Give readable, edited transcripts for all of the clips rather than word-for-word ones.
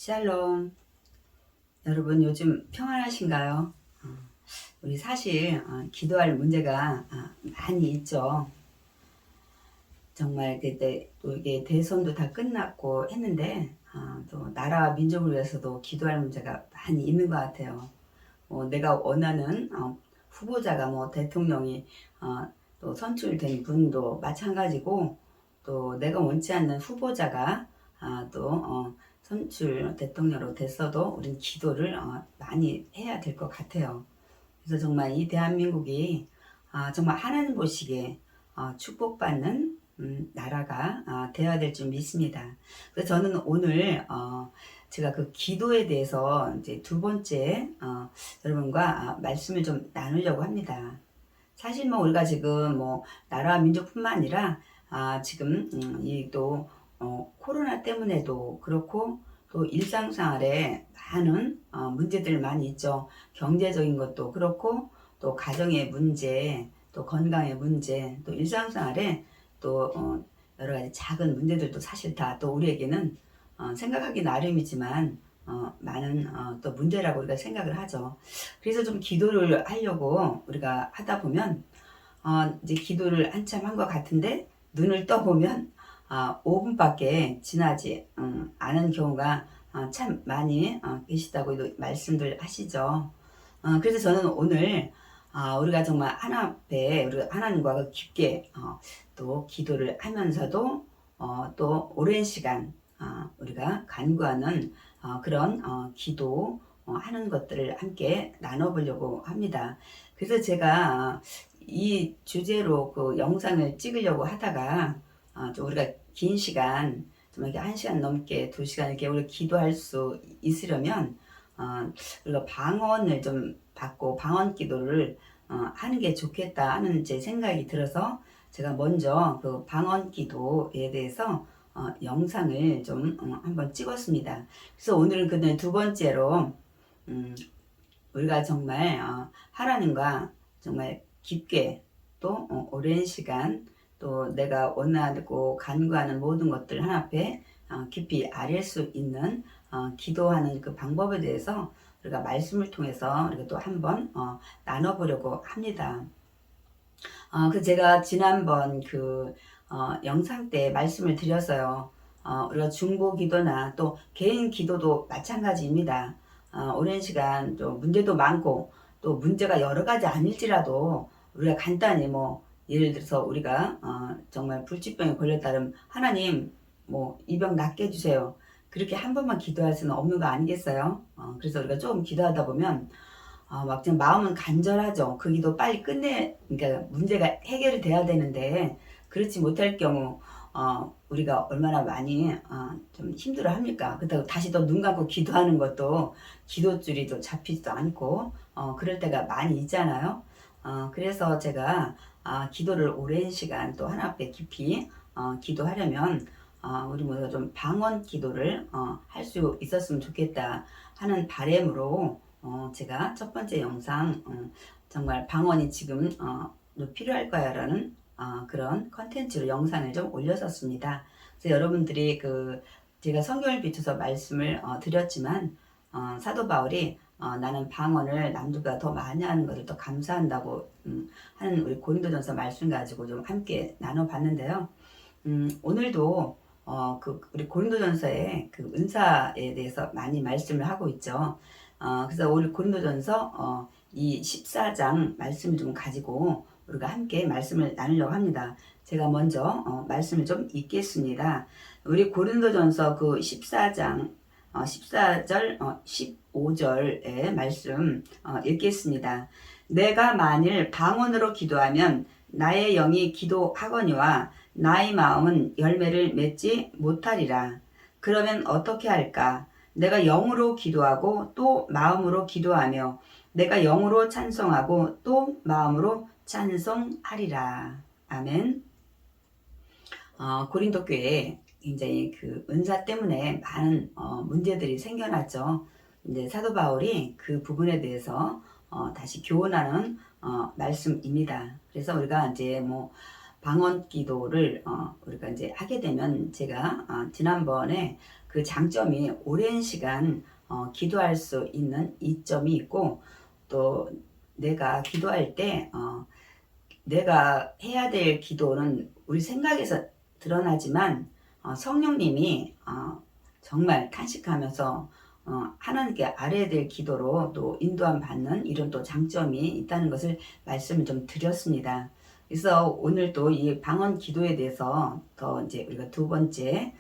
샬롬. 여러분 요즘 평안하신가요? 우리 사실 기도할 문제가 많이 있죠. 정말 그때 또 이게 대선도 다 끝났고 했는데 또 나라와 민족을 위해서도 기도할 문제가 많이 있는 것 같아요. 내가 원하는 후보자가 대통령이 또 선출된 분도 마찬가지고, 또 내가 원치 않는 후보자가 또 선출 대통령으로 됐어도 우린 기도를 많이 해야 될 것 같아요. 그래서 정말 이 대한민국이 정말 하나님 보시기에 축복받는 나라가 되어야 될 줄 믿습니다. 그래서 저는 오늘 제가 그 기도에 대해서 이제 두 번째 여러분과 말씀을 좀 나누려고 합니다. 사실 우리가 지금 나라와 민족뿐만 아니라 지금 이 또 코로나 때문에도 그렇고, 또 일상생활에 많은 문제들 많이 있죠. 경제적인 것도 그렇고, 또 가정의 문제, 또 건강의 문제, 또 일상생활에 또 여러 가지 작은 문제들도 사실 다 또 우리에게는 생각하기 나름이지만 많은 또 문제라고 우리가 생각을 하죠. 그래서 좀 기도를 하려고 우리가 하다 보면 이제 기도를 한참 한 것 같은데 눈을 떠보면 5분밖에 지나지 않은 경우가 참 많이 계시다고 말씀들 하시죠. 그래서 저는 오늘 우리가 정말 우리가 하나님과 깊게 또 기도를 하면서도 또 오랜 시간 우리가 간구하는 그런 기도 하는 것들을 함께 나눠보려고 합니다. 그래서 제가 이 주제로 그 영상을 찍으려고 하다가 좀 우리가 긴 시간, 좀 이렇게 1시간 넘게 2시간 이렇게 우리 기도할 수 있으려면 우리가 방언을 좀 받고 방언 기도를 하는 게 좋겠다 하는 제 생각이 들어서 제가 먼저 그 방언 기도에 대해서 영상을 좀 한번 찍었습니다. 그래서 오늘은 그 두 번째로 우리가 정말 하나님과 정말 깊게 또 오랜 시간, 또 내가 원하고 간구하는 모든 것들 하나 앞에 깊이 아릴 수 있는 기도하는 그 방법에 대해서 우리가 말씀을 통해서 우리가 또 한번 나눠보려고 합니다. 그 제가 지난번 그 영상 때 말씀을 드렸어요. 우리가 중보 기도나 또 개인 기도도 마찬가지입니다. 오랜 시간 또 문제도 많고, 또 문제가 여러 가지 아닐지라도 우리가 간단히 예를 들어서 우리가 정말 불치병에 걸렸다면 하나님 이 병 낫게 해주세요. 그렇게 한 번만 기도할 수는 없는 거 아니겠어요? 그래서 우리가 조금 기도하다 보면 막 좀 마음은 간절하죠. 그 기도 빨리 그러니까 문제가 해결이 돼야 되는데 그렇지 못할 경우 우리가 얼마나 많이 좀 힘들어 합니까? 그렇다고 다시 또 눈 감고 기도하는 것도 기도줄이 또 잡히지도 않고 그럴 때가 많이 있잖아요. 그래서 제가 기도를 오랜 시간 또 하나 앞에 깊이 기도하려면 우리 모두가 좀 방언 기도를 할 수 있었으면 좋겠다 하는 바람으로 제가 첫 번째 영상 정말 방언이 지금 필요할 거야 라는 그런 컨텐츠로 영상을 좀 올렸었습니다. 그래서 여러분들이 제가 성경을 비춰서 말씀을 드렸지만 사도 바울이 나는 방언을 남들보다 더 많이 하는 것을 더 감사한다고 하는 우리 고린도전서 말씀 가지고 좀 함께 나눠봤는데요. 오늘도 우리 고린도전서의 그 은사에 대해서 많이 말씀을 하고 있죠. 그래서 우리 고린도전서 이 14장 말씀을 좀 가지고 우리가 함께 말씀을 나누려고 합니다. 제가 먼저 말씀을 좀 읽겠습니다. 우리 고린도전서 그 14장 14절 15절의 말씀 읽겠습니다. 내가 만일 방언으로 기도하면 나의 영이 기도하거니와 나의 마음은 열매를 맺지 못하리라. 그러면 어떻게 할까? 내가 영으로 기도하고 또 마음으로 기도하며 내가 영으로 찬송하고 또 마음으로 찬송하리라. 아멘. 고린도 교회에 굉장히 그 은사 때문에 많은 문제들이 생겨났죠. 이제 사도 바울이 그 부분에 대해서 다시 교훈하는 말씀입니다. 그래서 우리가 이제 방언 기도를 우리가 이제 하게 되면 제가 지난번에 그 장점이 오랜 시간 기도할 수 있는 이점이 있고, 또 내가 기도할 때 내가 해야 될 기도는 우리 생각에서 드러나지만 성령님이 정말 탄식하면서 하나님께 아뢰야 될 기도로 또 인도함 받는 이런 또 장점이 있다는 것을 말씀을 좀 드렸습니다. 그래서 오늘 또 이 방언 기도에 대해서 더 이제 우리가 두 번째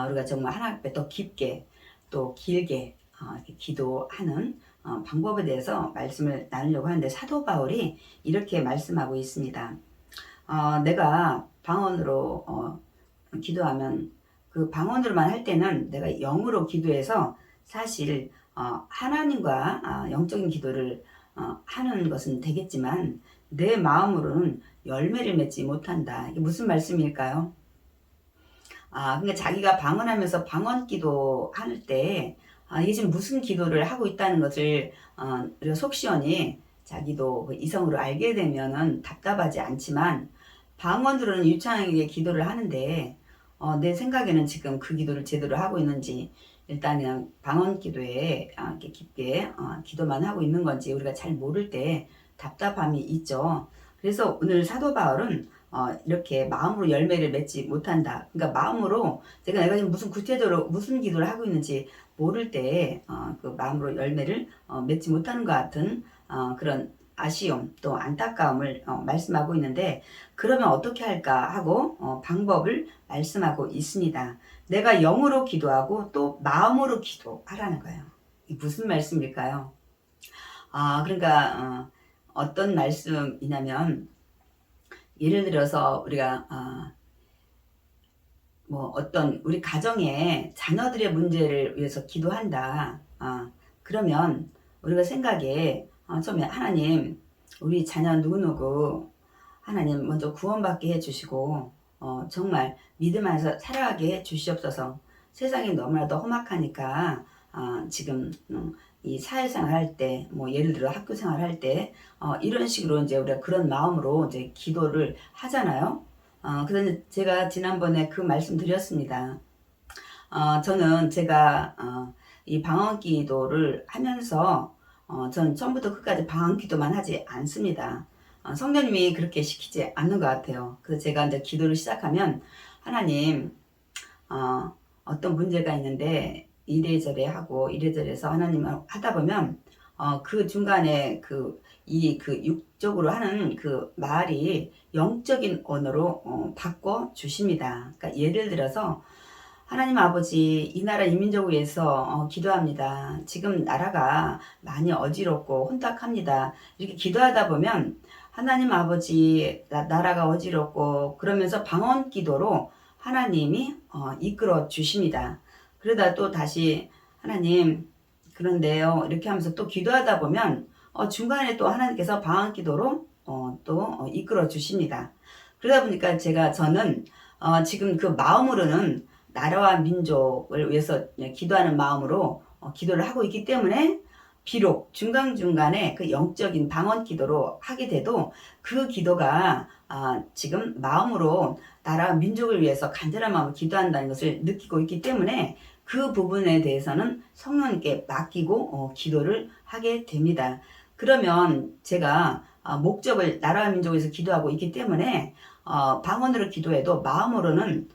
우리가 정말 하나님 앞에 더 깊게 또 길게 이렇게 기도하는 방법에 대해서 말씀을 나누려고 하는데, 사도 바울이 이렇게 말씀하고 있습니다. 내가 방언으로 기도하면 그 방언으로만 할 때는 내가 영으로 기도해서 사실 하나님과 영적인 기도를 하는 것은 되겠지만 내 마음으로는 열매를 맺지 못한다. 이게 무슨 말씀일까요? 그러니까 자기가 방언하면서 방언 기도 할 때 이게 지금 무슨 기도를 하고 있다는 것을 우리가 속 시원히 자기도 이성으로 알게 되면은 답답하지 않지만, 방언으로는 유창하게 기도를 하는데 내 생각에는 지금 그 기도를 제대로 하고 있는지, 일단 그냥 방언 기도에 이렇게 깊게 기도만 하고 있는 건지 우리가 잘 모를 때 답답함이 있죠. 그래서 오늘 사도 바울은 이렇게 마음으로 열매를 맺지 못한다. 그러니까 마음으로 내가 지금 무슨 구체적으로 무슨 기도를 하고 있는지 모를 때 그 마음으로 열매를 맺지 못하는 것 같은 그런 아쉬움 또 안타까움을 말씀하고 있는데, 그러면 어떻게 할까 하고 방법을 말씀하고 있습니다. 내가 영으로 기도하고 또 마음으로 기도하라는 거예요. 이게 무슨 말씀일까요? 그러니까 어떤 말씀이냐면, 예를 들어서 우리가 뭐 어떤 우리 가정에 자녀들의 문제를 위해서 기도한다. 그러면 우리가 생각에 처음에 하나님, 우리 자녀 누구누구 하나님 먼저 구원받게 해주시고 정말 믿음 안에서 살아가게 해주시옵소서. 세상이 너무나도 험악하니까 지금 이 사회생활 할 때, 뭐 예를 들어 학교생활 할 때 이런 식으로 이제 우리가 그런 마음으로 이제 기도를 하잖아요. 그래서 제가 지난번에 그 말씀 드렸습니다. 저는 제가 이 방언 기도를 하면서 전 처음부터 끝까지 방언 기도만 하지 않습니다. 성령님이 그렇게 시키지 않는 것 같아요. 그래서 제가 이제 기도를 시작하면, 하나님, 어떤 문제가 있는데 이래저래 하고 이래저래서 하나님을 하다 보면 그 중간에 그 육적으로 하는 그 말이 영적인 언어로 바꿔 주십니다. 그러니까 예를 들어서, 하나님 아버지, 이 나라 이민족을 위해서 기도합니다. 지금 나라가 많이 어지럽고 혼탁합니다. 이렇게 기도하다 보면 하나님 아버지, 나라가 어지럽고 그러면서 방언 기도로 하나님이 이끌어 주십니다. 그러다 또 다시 하나님, 그런데요 이렇게 하면서 또 기도하다 보면 중간에 또 하나님께서 방언 기도로 또 이끌어 주십니다. 그러다 보니까 저는 지금 그 마음으로는 나라와 민족을 위해서 기도하는 마음으로 기도를 하고 있기 때문에, 비록 중간중간에 그 영적인 방언 기도로 하게 돼도 그 기도가 지금 마음으로 나라와 민족을 위해서 간절한 마음으로 기도한다는 것을 느끼고 있기 때문에, 그 부분에 대해서는 성령님께 맡기고 기도를 하게 됩니다. 그러면 제가 목적을 나라와 민족을 위해서 기도하고 있기 때문에 방언으로 기도해도 마음으로는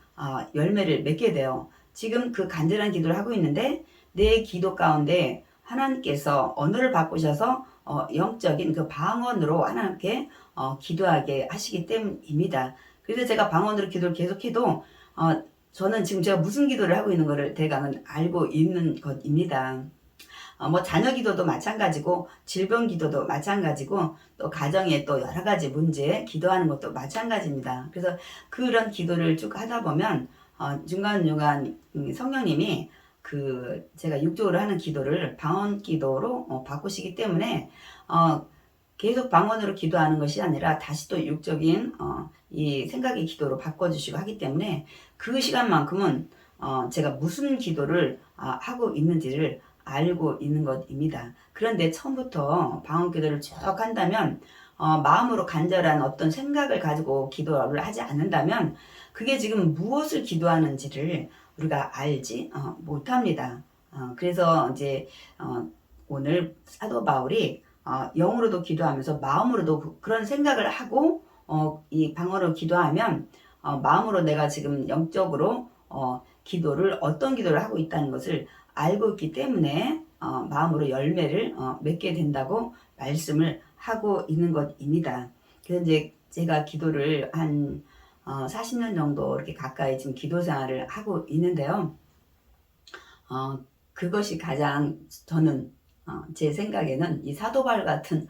열매를 맺게 돼요. 지금 그 간절한 기도를 하고 있는데 내 기도 가운데 하나님께서 언어를 바꾸셔서 영적인 그 방언으로 하나님께 기도하게 하시기 때문입니다. 그래서 제가 방언으로 기도를 계속해도 저는 지금 제가 무슨 기도를 하고 있는 것을 대강은 알고 있는 것입니다. 뭐 자녀 기도도 마찬가지고 질병 기도도 마찬가지고 또 가정에 또 여러 가지 문제 기도하는 것도 마찬가지입니다. 그래서 그런 기도를 쭉 하다 보면 중간중간 성령님이 제가 육적으로 하는 기도를 방언 기도로 바꾸시기 때문에 계속 방언으로 기도하는 것이 아니라 다시 또 육적인 이 생각의 기도로 바꿔주시고 하기 때문에, 그 시간만큼은 제가 무슨 기도를 하고 있는지를 알고 있는 것입니다. 그런데 처음부터 방언 기도를 쭉 한다면 마음으로 간절한 어떤 생각을 가지고 기도를 하지 않는다면 그게 지금 무엇을 기도하는지를 우리가 알지 못합니다. 그래서 이제 오늘 사도 바울이 영으로도 기도하면서 마음으로도 그런 생각을 하고 이 방언으로 기도하면 마음으로 내가 지금 영적으로 기도를 어떤 기도를 하고 있다는 것을 알고 있기 때문에 마음으로 열매를 맺게 된다고 말씀을 하고 있는 것입니다. 그래서 이제 제가 기도를 한 40년 정도 이렇게 가까이 지금 기도 생활을 하고 있는데요. 그것이 가장 저는 제 생각에는 이 사도바울 같은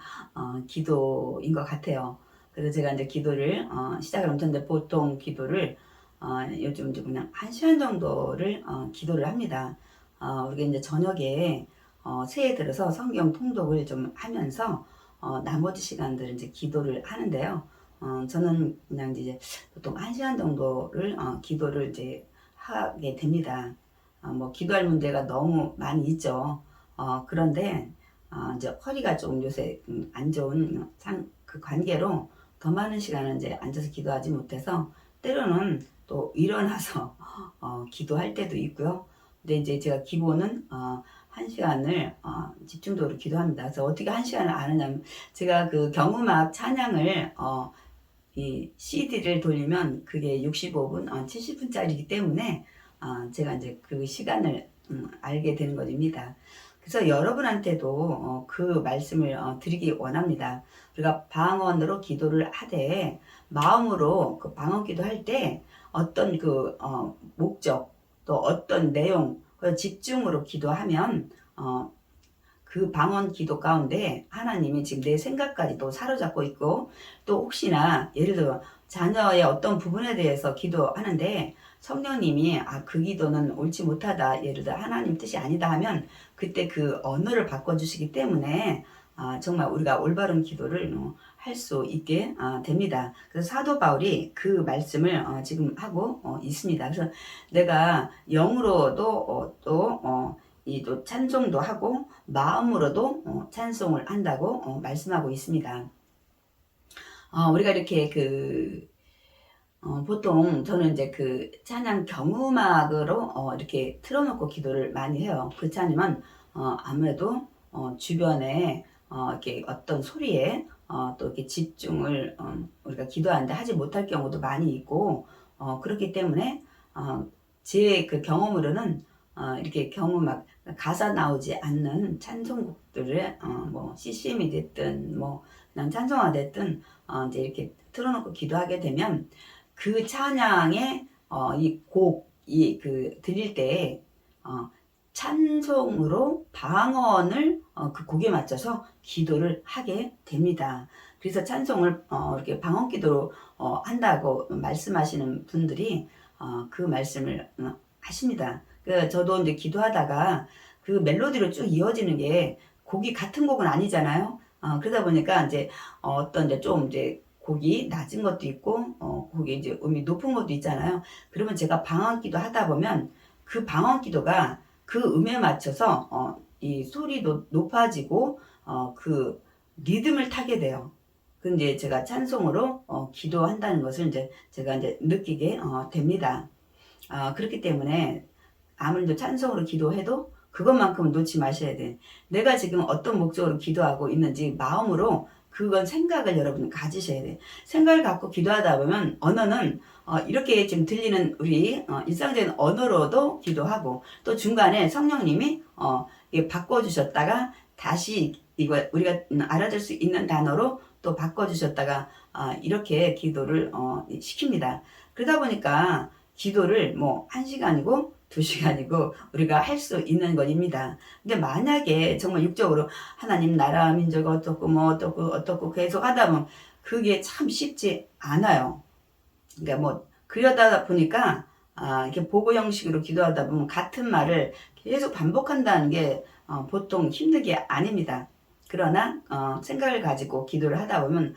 기도인 것 같아요. 그래서 제가 이제 기도를 시작을 못했는데 보통 기도를 요즘 이제 그냥 1시간 정도를 기도를 합니다. 우리가 이제 저녁에 새해 들어서 성경 통독을 좀 하면서 나머지 시간들은 이제 기도를 하는데요. 저는 그냥 이제 보통 1시간 정도를 기도를 이제 하게 됩니다. 뭐 기도할 문제가 너무 많이 있죠. 그런데 이제 허리가 좀 요새 안 좋은 그 관계로 더 많은 시간을 이제 앉아서 기도하지 못해서 때로는 또 일어나서 기도할 때도 있고요. 근데 이제 제가 기본은 1시간을 집중적으로 기도합니다. 그래서 어떻게 1시간을 아느냐면 제가 그 경음악 찬양을 이 CD를 돌리면 그게 65분, 70분짜리이기 때문에 제가 이제 그 시간을 알게 되는 것입니다. 그래서 여러분한테도 그 말씀을 드리기 원합니다. 우리가 방언으로 기도를 하되 마음으로 그 방언 기도할 때 어떤 그 목적 또 어떤 내용 집중으로 기도하면 그 방언 기도 가운데 하나님이 지금 내 생각까지도 사로잡고 있고 또 혹시나 예를 들어 자녀의 어떤 부분에 대해서 기도하는데 성령님이 그 기도는 옳지 못하다 예를 들어 하나님 뜻이 아니다 하면 그때 그 언어를 바꿔주시기 때문에 정말 우리가 올바른 기도를 할 수 있게 됩니다. 그래서 사도 바울이 그 말씀을 지금 하고 있습니다. 그래서 내가 영으로도 또 찬송도 하고 마음으로도 찬송을 한다고 말씀하고 있습니다. 우리가 이렇게 보통 저는 이제 그 찬양 경음악으로 이렇게 틀어놓고 기도를 많이 해요. 그렇지만 아무래도 주변에 이렇게 어떤 소리에 또 이렇게 집중을 우리가 기도하는데 하지 못할 경우도 많이 있고 그렇기 때문에 제 그 경험으로는 이렇게 경음악 가사 나오지 않는 찬송곡들을 뭐 CCM이 됐든 뭐 그냥 찬송화 됐든 이제 이렇게 틀어놓고 기도하게 되면 그 찬양의 이 곡이 들릴 때 찬송으로 방언을 그 곡에 맞춰서 기도를 하게 됩니다. 그래서 찬송을 이렇게 방언 기도로 한다고 말씀하시는 분들이 그 말씀을 하십니다. 저도 이제 기도하다가 그 멜로디로 쭉 이어지는 게 곡이 같은 곡은 아니잖아요. 그러다 보니까 이제 어떤 이제 좀 이제 곡이 낮은 것도 있고 곡이 이제 음이 높은 것도 있잖아요. 그러면 제가 방언기도 하다 보면 그 방언기도가 그 음에 맞춰서 이 소리도 높아지고 그 리듬을 타게 돼요. 근데 제가 찬송으로 기도한다는 것을 이제 제가 이제 느끼게 됩니다. 그렇기 때문에 아무래도 찬송으로 기도해도 그것만큼은 놓지 마셔야 돼. 내가 지금 어떤 목적으로 기도하고 있는지 마음으로 그건 생각을 여러분 가지셔야 돼. 생각을 갖고 기도하다 보면 언어는 이렇게 지금 들리는 우리 일상적인 언어로도 기도하고 또 중간에 성령님이 바꿔주셨다가 다시 이거 우리가 알아들 수 있는 단어로 또 바꿔주셨다가 이렇게 기도를 시킵니다. 그러다 보니까 기도를 뭐 1시간이고 2시간이고 우리가 할 수 있는 것입니다. 근데 만약에 정말 육적으로 하나님 나라 민족 어떻고 뭐 어떻고 계속 하다 보면 그게 참 쉽지 않아요. 그러니까 뭐 그러다 보니까 이렇게 보고 형식으로 기도하다 보면 같은 말을 계속 반복한다는 게 보통 힘든 게 아닙니다. 그러나 생각을 가지고 기도를 하다 보면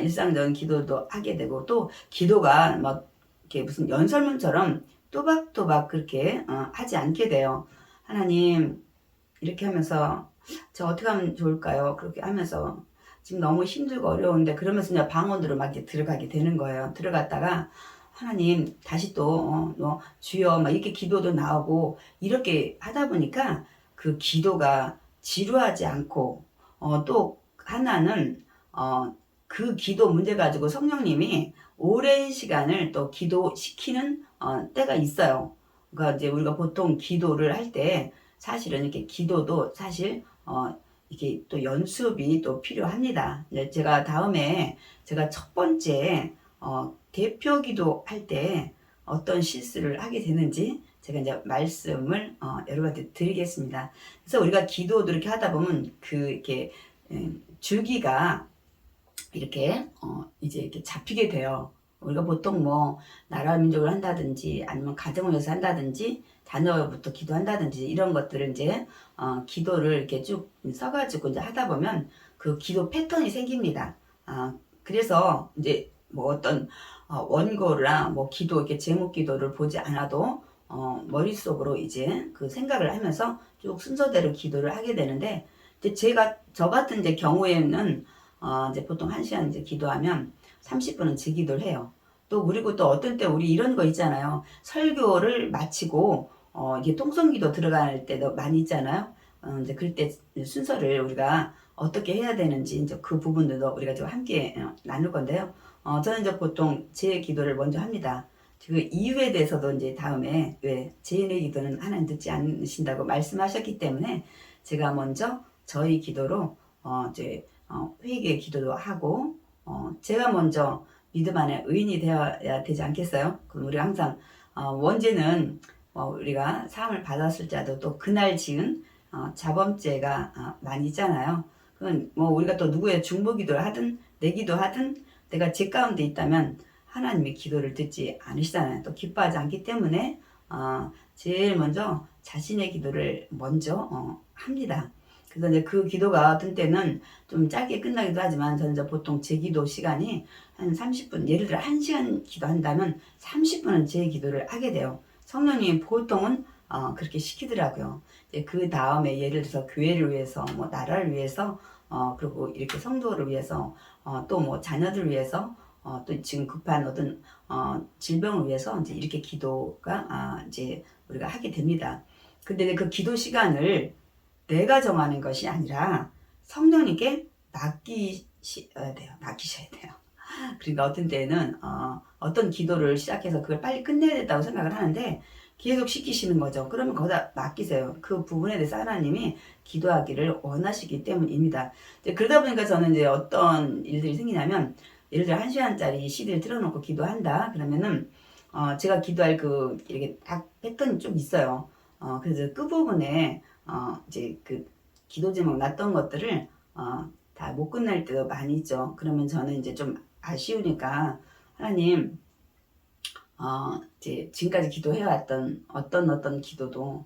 일상적인 기도도 하게 되고 또 기도가 막 이렇게 무슨 연설문처럼 또박또박 그렇게 하지 않게 돼요. 하나님 이렇게 하면서 저 어떻게 하면 좋을까요? 그렇게 하면서 지금 너무 힘들고 어려운데 그러면서 그냥 방언으로 막 이렇게 들어가게 되는 거예요. 들어갔다가 하나님 다시 또 주여 막 이렇게 기도도 나오고 이렇게 하다 보니까 그 기도가 지루하지 않고 또 하나는 그 기도 문제 가지고 성령님이 오랜 시간을 또 기도시키는 때가 있어요. 그러니까 이제 우리가 보통 기도를 할 때 사실은 이렇게 기도도 사실 이게 또 연습이 또 필요합니다. 이제 제가 다음에 제가 첫 번째 대표 기도 할 때 어떤 실수를 하게 되는지 제가 이제 말씀을 여러분한테 드리겠습니다. 그래서 우리가 기도도 이렇게 하다 보면 이렇게 줄기가 이렇게 이제 이렇게 잡히게 돼요. 우리가 보통 뭐 나라 민족을 한다든지 아니면 가정을 위해서 한다든지 자녀부터 기도한다든지 이런 것들을 이제 기도를 이렇게 쭉 써가지고 이제 하다 보면 그 기도 패턴이 생깁니다. 그래서 이제 뭐 어떤 원고나 뭐 기도 이렇게 제목 기도를 보지 않아도 머릿속으로 이제 그 생각을 하면서 쭉 순서대로 기도를 하게 되는데 이제 저 같은 이제 경우에는 이제 보통 1시간 이제 기도하면 30분은 제기도를 해요. 또 그리고 또 어떤 때 우리 이런 거 있잖아요. 설교를 마치고 이게 통성기도 들어갈 때도 많이 있잖아요. 이제 그럴 때 순서를 우리가 어떻게 해야 되는지 이제 그 부분들도 우리가 좀 함께 나눌 건데요. 저는 이제 보통 제 기도를 먼저 합니다. 그 이유에 대해서도 이제 다음에 왜 제인의 기도는 하나님 듣지 않으신다고 말씀하셨기 때문에 제가 먼저 저희 기도로 이제 회개의 기도도 하고 제가 먼저 믿음 안에 의인이 되어야 되지 않겠어요? 그럼 우리가 항상 원죄는 우리가 사함을 받았을지라도 또 그날 지은 자범죄가 많이 있잖아요. 그건 뭐 우리가 또 누구의 중보기도를 하든 내기도 하든 내가 죄 가운데 있다면 하나님의 기도를 듣지 않으시잖아요. 또 기뻐하지 않기 때문에 제일 먼저 자신의 기도를 먼저 합니다. 그래서 이제 그 기도가 어떤 때는 좀 짧게 끝나기도 하지만 저는 이제 보통 제 기도 시간이 한 30분, 예를 들어 1시간 기도한다면 30분은 제 기도를 하게 돼요. 성령님 보통은 그렇게 시키더라고요. 이제 그 다음에 예를 들어서 교회를 위해서, 뭐 나라를 위해서, 그리고 이렇게 성도를 위해서, 또 뭐 자녀들 위해서, 또 지금 급한 어떤 질병을 위해서 이제 이렇게 기도가 이제 우리가 하게 됩니다. 근데 그 기도 시간을 내가 정하는 것이 아니라 성령님께 맡기셔야 돼요. 맡기셔야 돼요. 그러니까 어떤 때는 어떤 기도를 시작해서 그걸 빨리 끝내야 된다고 생각을 하는데 계속 시키시는 거죠. 그러면 거기다 맡기세요. 그 부분에 대해서 하나님이 기도하기를 원하시기 때문입니다. 이제 그러다 보니까 저는 이제 어떤 일들이 생기냐면 예를 들어 1시간짜리 CD를 틀어놓고 기도한다. 그러면은 제가 기도할 이렇게 딱 패턴이 좀 있어요. 그래서 그 부분에 이제 그 기도 제목 놨던 것들을 다 못 끝날 때도 많이 있죠. 그러면 저는 이제 좀 아쉬우니까 하나님 이제 지금까지 기도해왔던 어떤 기도도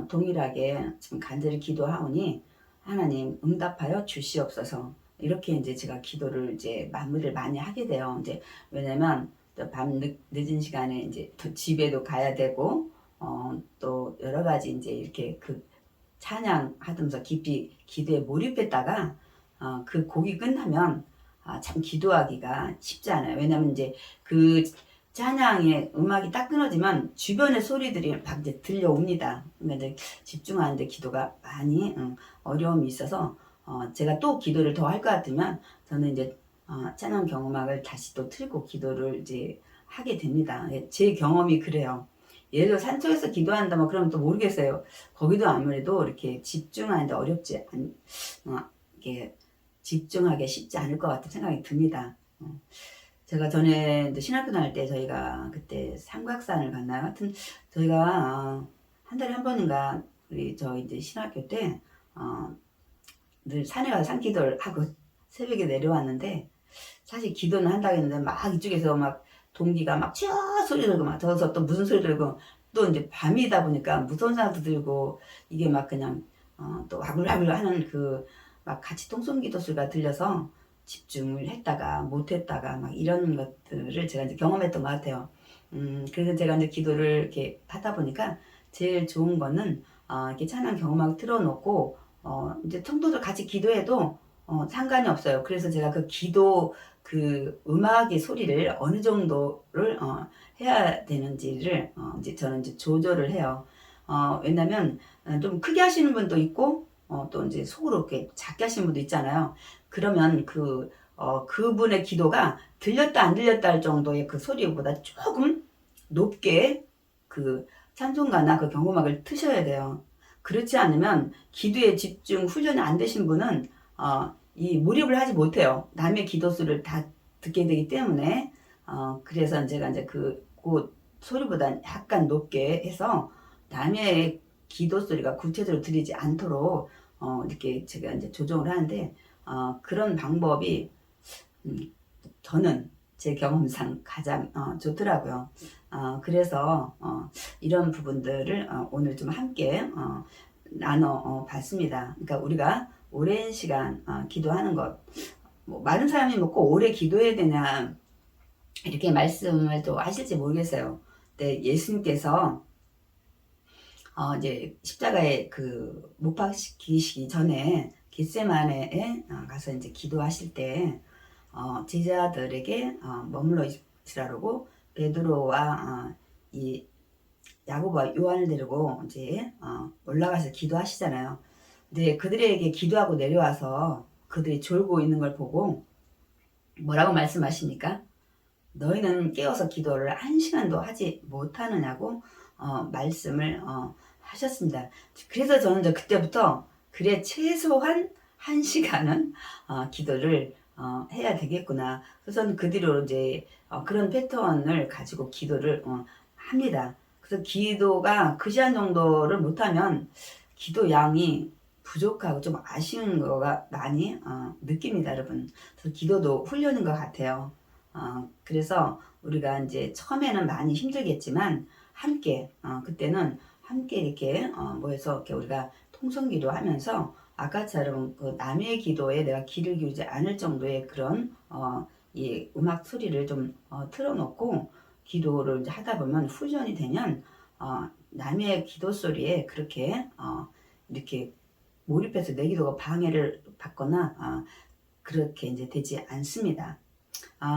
동일하게 지금 간절히 기도하오니 하나님 응답하여 주시옵소서. 이렇게 이제 제가 기도를 이제 마무리를 많이 하게 돼요. 이제 왜냐면 밤 늦은 시간에 이제 또 집에도 가야 되고 또 여러 가지 이제 이렇게 그 찬양하면서 깊이 기도에 몰입했다가 그 곡이 끝나면 참 기도하기가 쉽지 않아요. 왜냐면 이제 그 찬양의 음악이 딱 끊어지면 주변의 소리들이 막 이제 들려옵니다. 그러니까 이제 집중하는데 기도가 많이 어려움이 있어서 제가 또 기도를 더 할 것 같으면 저는 이제 찬양 경음악을 다시 또 틀고 기도를 이제 하게 됩니다. 제 경험이 그래요. 예를 들어 산속에서 기도한다 뭐 그러면 또 모르겠어요. 거기도 아무래도 이렇게 집중하는데 어렵지 이게 집중하기 쉽지 않을 것 같은 생각이 듭니다. 제가 전에 이제 신학교 다닐 때 저희가 그때 삼각산을 갔나요? 하여튼 저희가 한 달에 한 번인가 우리 저 이제 신학교 때 늘 산에 가서 산기도를 하고 새벽에 내려왔는데 사실 기도는 한다고 했는데 막 이쪽에서 막 동기가 막 치어 소리 들고 막 저기서 또 무슨 소리 들고 또 이제 밤이다 보니까 무서운 사람도 들고 이게 막 그냥 또 와글와글 하는 그 막 같이 통성기도 소리가 들려서 집중을 했다가 못했다가 막 이런 것들을 제가 이제 경험했던 것 같아요. 그래서 제가 이제 기도를 이렇게 하다 보니까 제일 좋은 거는 이렇게 찬양 경음악 틀어놓고 이제 성도들 같이 기도해도 상관이 없어요. 그래서 제가 그 기도 그 음악의 소리를 어느 정도를 해야 되는지를 이제 저는 이제 조절을 해요. 왜냐면 좀 크게 하시는 분도 있고 또 이제 속으로 이렇게 작게 하시는 분도 있잖아요. 그러면 그분의 기도가 들렸다 안 들렸다 할 정도의 그 소리보다 조금 높게 그 찬송가나 그 경고음악을 트셔야 돼요. 그렇지 않으면 기도에 집중 훈련이 안 되신 분은 이 몰입을 하지 못해요. 남의 기도 소리를 다 듣게 되기 때문에 그래서 제가 이제 그 소리보다 약간 높게 해서 남의 기도 소리가 구체적으로 들리지 않도록 이렇게 제가 이제 조정을 하는데 그런 방법이 저는 제 경험상 가장 좋더라고요. 그래서 이런 부분들을 오늘 좀 함께 나눠 봤습니다. 그러니까 우리가 오랜 시간 기도하는 것, 뭐 많은 사람이 꼭 오래 기도해야 되냐 이렇게 말씀을 또 하실지 모르겠어요. 근데 예수님께서 이제 십자가에 못 박히시기 전에 겟세마네에 가서 이제 기도하실 때 제자들에게 머물러 있으라고 베드로와 이 야고보와 요한을 데리고 이제 올라가서 기도하시잖아요. 근데 그들에게 기도하고 내려와서 그들이 졸고 있는 걸 보고 뭐라고 말씀하십니까? 너희는 깨어서 기도를 1시간도 하지 못하느냐고 말씀을 하셨습니다. 그래서 저는 이제 그때부터 그래 최소한 1시간은 기도를 해야 되겠구나. 그래서 그 뒤로 이제 그런 패턴을 가지고 기도를 합니다. 그래서 기도가 그 시간 정도를 못하면 기도 양이 부족하고 좀 아쉬운 거가 많이 느낍니다, 여러분. 그래서 기도도 훈련인 것 같아요. 그래서 우리가 이제 처음에는 많이 힘들겠지만 함께 그때는 함께 이렇게 모여서 이렇게 우리가 통성기도 하면서 아까처럼 그 남의 기도에 내가 귀를 기울이지 않을 정도의 그런 이 음악 소리를 좀 틀어놓고 기도를 이제 하다 보면 훈련이 되면 남의 기도 소리에 그렇게 이렇게 몰입해서 내 기도가 방해를 받거나 그렇게 이제 되지 않습니다.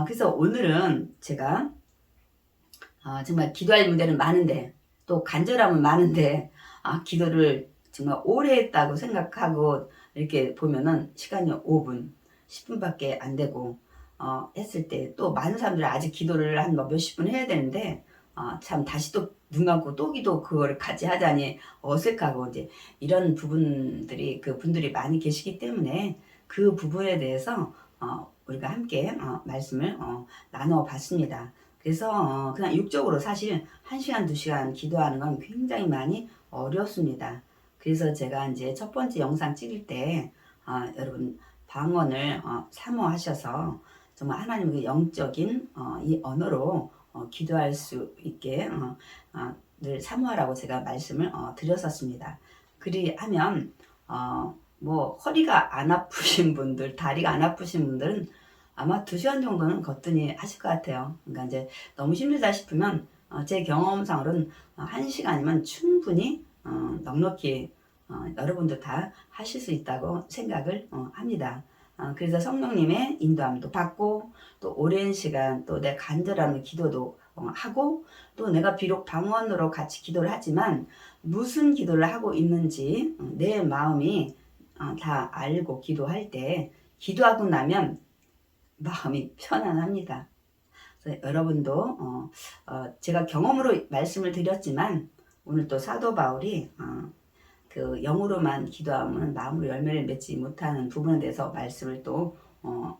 그래서 오늘은 제가 정말 기도할 문제는 많은데 또 간절함은 많은데 기도를 정말 오래 했다고 생각하고 이렇게 보면은 시간이 5분, 10분밖에 안 되고 했을 때 또 많은 사람들이 아직 기도를 한 몇십 분 해야 되는데 참 다시 또 눈 감고 또 기도 그거를 같이 하자니 어색하고 이제 이런 부분들이 분들이 많이 계시기 때문에 그 부분에 대해서 우리가 함께 말씀을 나눠 봤습니다. 그래서 그냥 육적으로 사실 1시간, 2시간 기도하는 건 굉장히 많이 어렵습니다. 그래서 제가 이제 첫 번째 영상 찍을 때 여러분 방언을 사모하셔서 정말 하나님의 그 영적인 이 언어로 기도할 수 있게 늘 사모하라고 제가 말씀을 드렸었습니다. 그리하면 뭐 허리가 안 아프신 분들, 다리가 안 아프신 분들은 아마 2시간 정도는 거뜬히 하실 것 같아요. 그러니까 이제 너무 힘들다 싶으면 제 경험상으로는 1시간이면 충분히 넉넉히 여러분도 다 하실 수 있다고 생각을 합니다. 그래서 성령님의 인도함도 받고 또 오랜 시간 또 내 간절함의 기도도 하고 또 내가 비록 방언으로 같이 기도를 하지만 무슨 기도를 하고 있는지 내 마음이 다 알고 기도할 때 기도하고 나면 마음이 편안합니다. 그래서 여러분도 제가 경험으로 말씀을 드렸지만 오늘 또 사도 바울이 그 영으로만 기도하면 마음으로 열매를 맺지 못하는 부분에 대해서 말씀을 또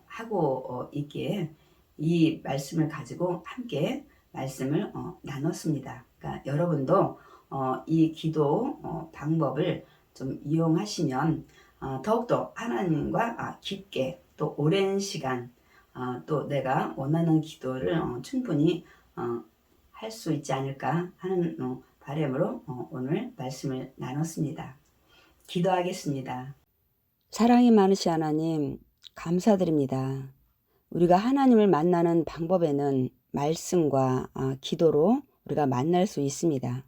하고 있기에 이 말씀을 가지고 함께 말씀을 나눴습니다. 그러니까 여러분도 이 기도 방법을 좀 이용하시면 더욱더 하나님과 깊게 또 오랜 시간 또 내가 원하는 기도를 충분히 할 수 있지 않을까 하는 바람으로 오늘 말씀을 나눴습니다. 기도하겠습니다. 사랑이 많으신 하나님, 감사드립니다. 우리가 하나님을 만나는 방법에는 말씀과 기도로 우리가 만날 수 있습니다.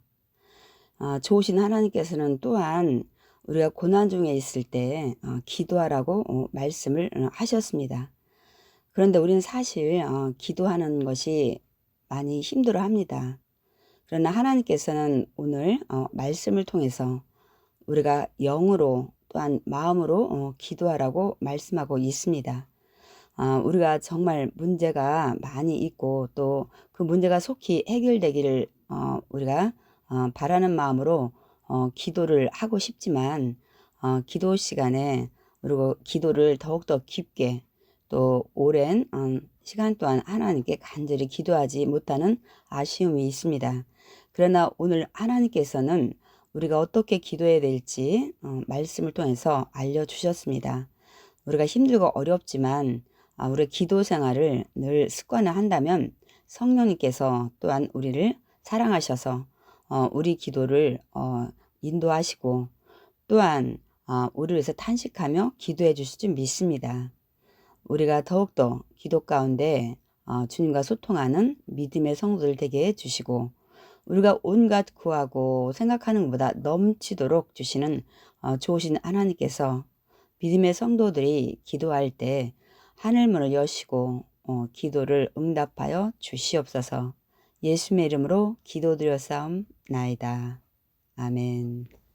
좋으신 하나님께서는 또한 우리가 고난 중에 있을 때 기도하라고 말씀을 하셨습니다. 그런데 우리는 사실 기도하는 것이 많이 힘들어 합니다. 그러나 하나님께서는 오늘 말씀을 통해서 우리가 영으로 또한 마음으로 기도하라고 말씀하고 있습니다. 우리가 정말 문제가 많이 있고 또 그 문제가 속히 해결되기를 우리가 바라는 마음으로 기도를 하고 싶지만 기도 시간에 그리고 기도를 더욱더 깊게 또 오랜 시간 동안 하나님께 간절히 기도하지 못하는 아쉬움이 있습니다. 그러나 오늘 하나님께서는 우리가 어떻게 기도해야 될지 말씀을 통해서 알려주셨습니다. 우리가 힘들고 어렵지만 우리의 기도 생활을 늘 습관화한다면 성령님께서 또한 우리를 사랑하셔서 우리 기도를 인도하시고 또한 우리를 위해서 탄식하며 기도해 주실 줄 믿습니다. 우리가 더욱더 기도 가운데 주님과 소통하는 믿음의 성도들 되게 해주시고 우리가 온갖 구하고 생각하는 것보다 넘치도록 주시는 좋으신 하나님께서 믿음의 성도들이 기도할 때 하늘문을 여시고 기도를 응답하여 주시옵소서. 예수님의 이름으로 기도드렸사옵나이다. 아멘.